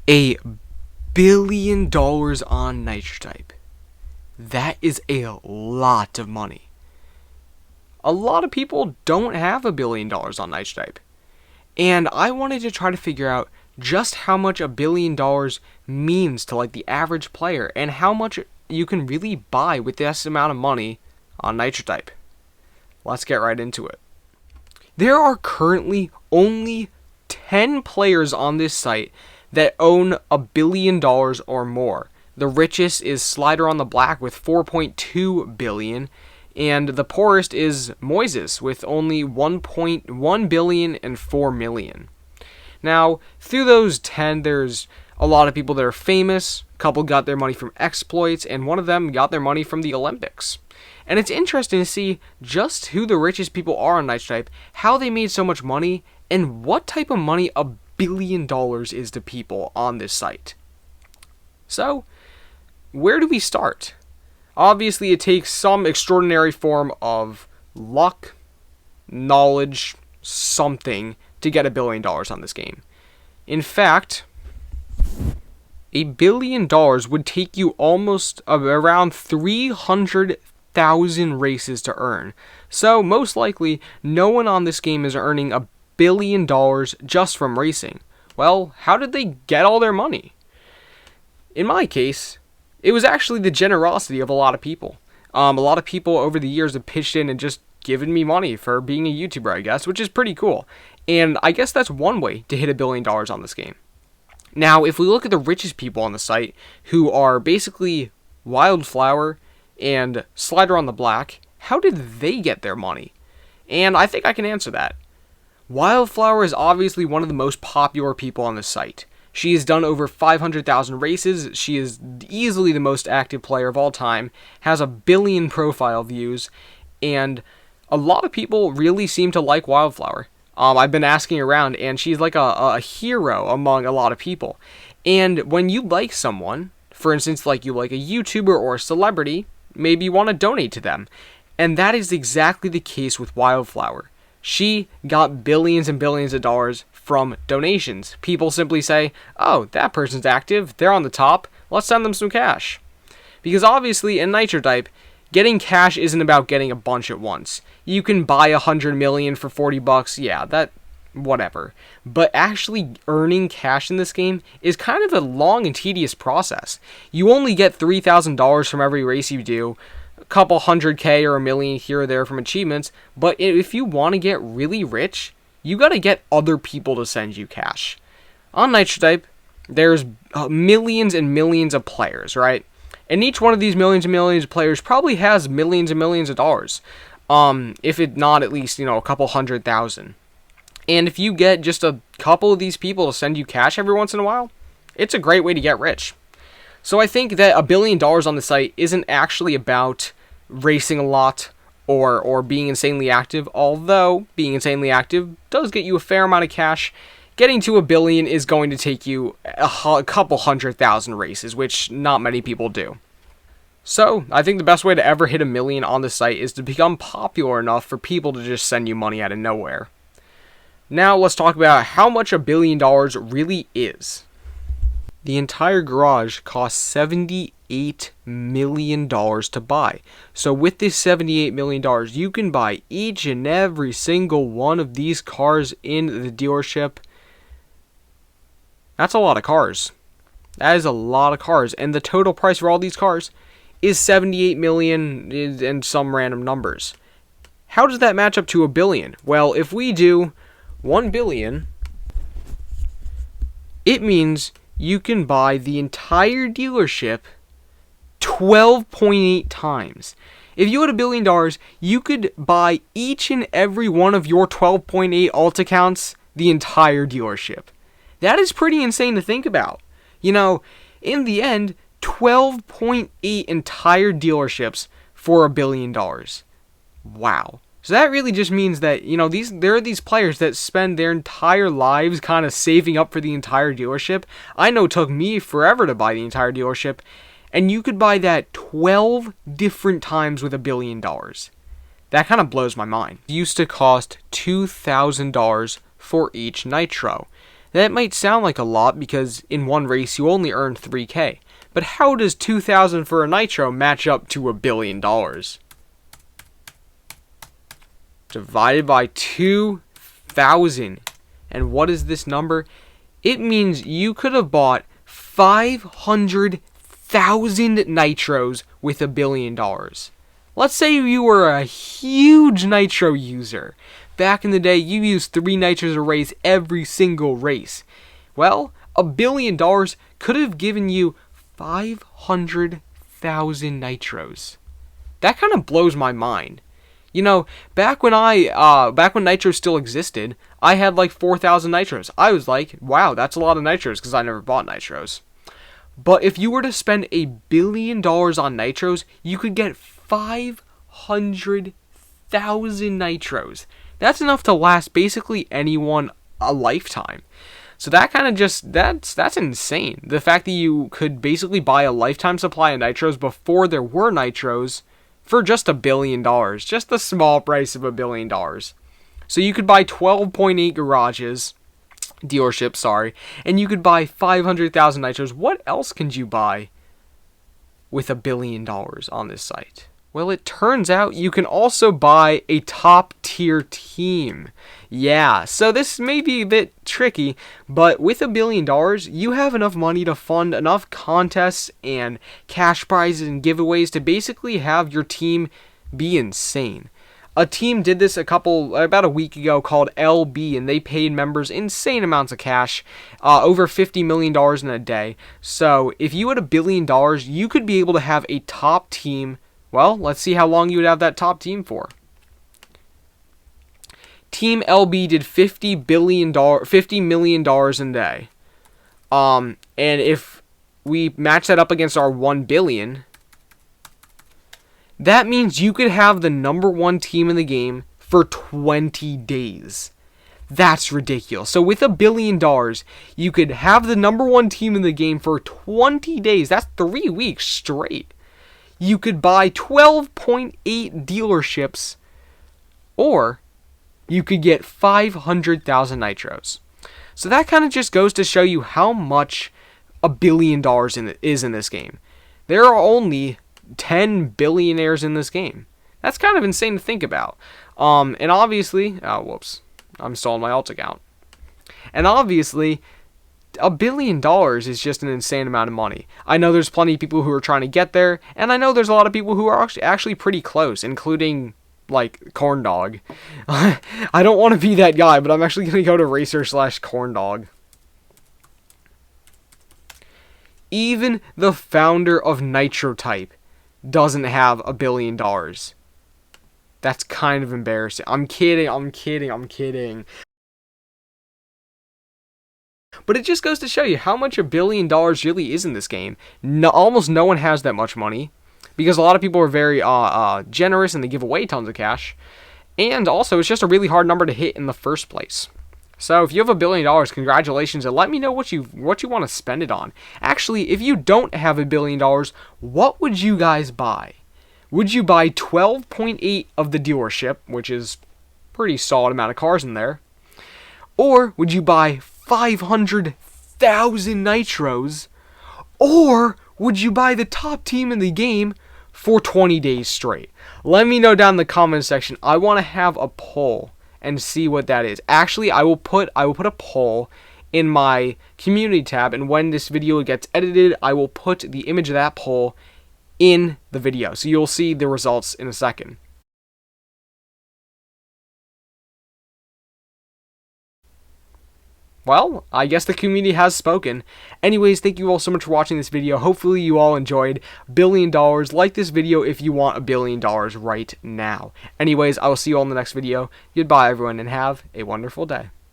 $1 billion on Nitro type. That is a lot of money. A lot of people don't have $1 billion on Nitro type. And I wanted to try to figure out just how much $1 billion means to like the average player and how much you can really buy with this amount of money on Nitro type. Let's get right into it. There are currently only 10 players on this site that own $1 billion or more. The richest is Slider on the Black with 4.2 billion, and the poorest is Moises with only 1.1 billion and 4 million. Now, through those 10, there's a lot of people that are famous. A couple got their money from exploits, and one of them got their money from the Olympics. And it's interesting to see just who the richest people are on Nitro type, how they made so much money, and what type of money $1 billion is to people on this site. So, where do we start? Obviously, it takes some extraordinary form of luck, knowledge, something to get $1 billion on this game. In fact, $1 billion would take you almost around 300,000 races to earn. So, most likely, no one on this game is earning $1 billion just from racing. Well, how did they get all their money? In my case, it was actually the generosity of a lot of people. A lot of people over the years have pitched in and just given me money for being a YouTuber, I guess, which is pretty cool. And I guess that's one way to hit $1 billion on this game. Now, if we look at the richest people on the site, who are basically Wildflower and Slider on the Black, how did they get their money? And I think I can answer that. Wildflower is obviously one of the most popular people on the site. She has done over 500,000 races, she is easily the most active player of all time, has 1 billion profile views, and a lot of people really seem to like Wildflower. I've been asking around, and she's like a hero among a lot of people. And when you like someone, for instance, like you like a YouTuber or a celebrity, maybe you want to donate to them. And that is exactly the case with Wildflower. She got billions and billions of dollars from donations. People simply say, oh, that person's active, they're on the top, let's send them some cash. Because obviously in Nitro type, getting cash isn't about getting a bunch at once. You can buy 100 million for $40, yeah, that, whatever. But actually earning cash in this game is kind of a long and tedious process. You only get $3,000 from every race you do, a couple 100K or $1 million here or there from achievements, but if you want to get really rich, you gotta get other people to send you cash. On Nitro type, there's millions and millions of players, right? And each one of these millions and millions of players probably has millions and millions of dollars. If it not at least, a couple 100,000. And if you get just a couple of these people to send you cash every once in a while, it's a great way to get rich. So I think that $1 billion on the site isn't actually about racing a lot or being insanely active, although being insanely active does get you a fair amount of cash. Getting to $1 billion is going to take you a couple 100,000 races, which not many people do. So, I think the best way to ever hit $1 million on the site is to become popular enough for people to just send you money out of nowhere. Now, let's talk about how much $1 billion really is. The entire garage costs $78 million to buy. So with this $78 million, you can buy each and every single one of these cars in the dealership. That's a lot of cars. That is a lot of cars. And the total price for all these cars is $78 million and some random numbers. How does that match up to $1 billion? Well, if we do $1 billion, it means you can buy the entire dealership 12.8 times. If you had $1 billion, you could buy each and every one of your 12.8 alt accounts the entire dealership. That is pretty insane to think about. In the end, 12.8 entire dealerships for $1 billion. Wow. So that really just means that, there are these players that spend their entire lives kind of saving up for the entire dealership. I know it took me forever to buy the entire dealership, and you could buy that 12 different times with $1 billion. That kind of blows my mind. It used to cost $2,000 for each Nitro. That might sound like a lot because in one race you only earn 3K. But how does 2,000 for a Nitro match up to $1 billion? Divided by 2,000. And what is this number? It means you could have bought 500,000 Nitros with $1 billion. Let's say you were a huge Nitro user. Back in the day, you used 3 Nitros a race every single race. Well, $1 billion could have given you 500,000 Nitros. That kind of blows my mind. You know, back when Nitro still existed, I had like 4,000 Nitros. I was like, wow, that's a lot of Nitros because I never bought Nitros. But if you were to spend $1 billion on Nitros, you could get 500,000 Nitros. That's enough to last basically anyone a lifetime. So that kind of that's insane. The fact that you could basically buy a lifetime supply of Nitros before there were Nitros for just $1 billion. Just the small price of $1 billion. So you could buy 12.8 dealerships, and you could buy 500,000 Nitros. What else can you buy with $1 billion on this site? Well, it turns out you can also buy a top tier team. Yeah, so this may be a bit tricky, but with $1 billion, you have enough money to fund enough contests and cash prizes and giveaways to basically have your team be insane. A team did this about a week ago called LB, and they paid members insane amounts of cash, over $50 million in a day. So if you had $1 billion, you could be able to have a top team. Well, let's see how long you would have that top team for. Team LB did $50 million a day. And if we match that up against our 1 billion, that means you could have the number 1 team in the game for 20 days. That's ridiculous. So with $1 billion, you could have the number 1 team in the game for 20 days. That's 3 weeks straight. You could buy 12.8 dealerships, or you could get 500,000 Nitros. So that kind of just goes to show you how much $1 billion is in this game. There are only 10 billionaires in this game. That's kind of insane to think about. And obviously, I'm still on my alt account. And obviously, $1 billion is just an insane amount of money. I know there's plenty of people who are trying to get there, and I know there's a lot of people who are actually pretty close, including, like, Corndog. I don't want to be that guy, but I'm actually going to go to Racer/Corndog. Even the founder of Nitro Type doesn't have $1 billion. That's kind of embarrassing. I'm kidding. But it just goes to show you how much $1 billion really is in this game. Almost no one has that much money, because a lot of people are very generous and they give away tons of cash. And also, it's just a really hard number to hit in the first place. So if you have $1 billion, congratulations, and let me know what you want to spend it on. Actually, if you don't have $1 billion, what would you guys buy? Would you buy 12.8 of the dealership, which is a pretty solid amount of cars in there? Or would you buy 500,000 Nitros? Or would you buy the top team in the game for 20 days straight? Let me know down in the comment section. I want to have a poll and see what that is. Actually, I will put a poll in my community tab, and when this video gets edited, I will put the image of that poll in the video. So you'll see the results in a second. Well, I guess the community has spoken. Anyways, thank you all so much for watching this video. Hopefully you all enjoyed $1 billion. Like this video if you want $1 billion right now. Anyways, I will see you all in the next video. Goodbye, everyone, and have a wonderful day.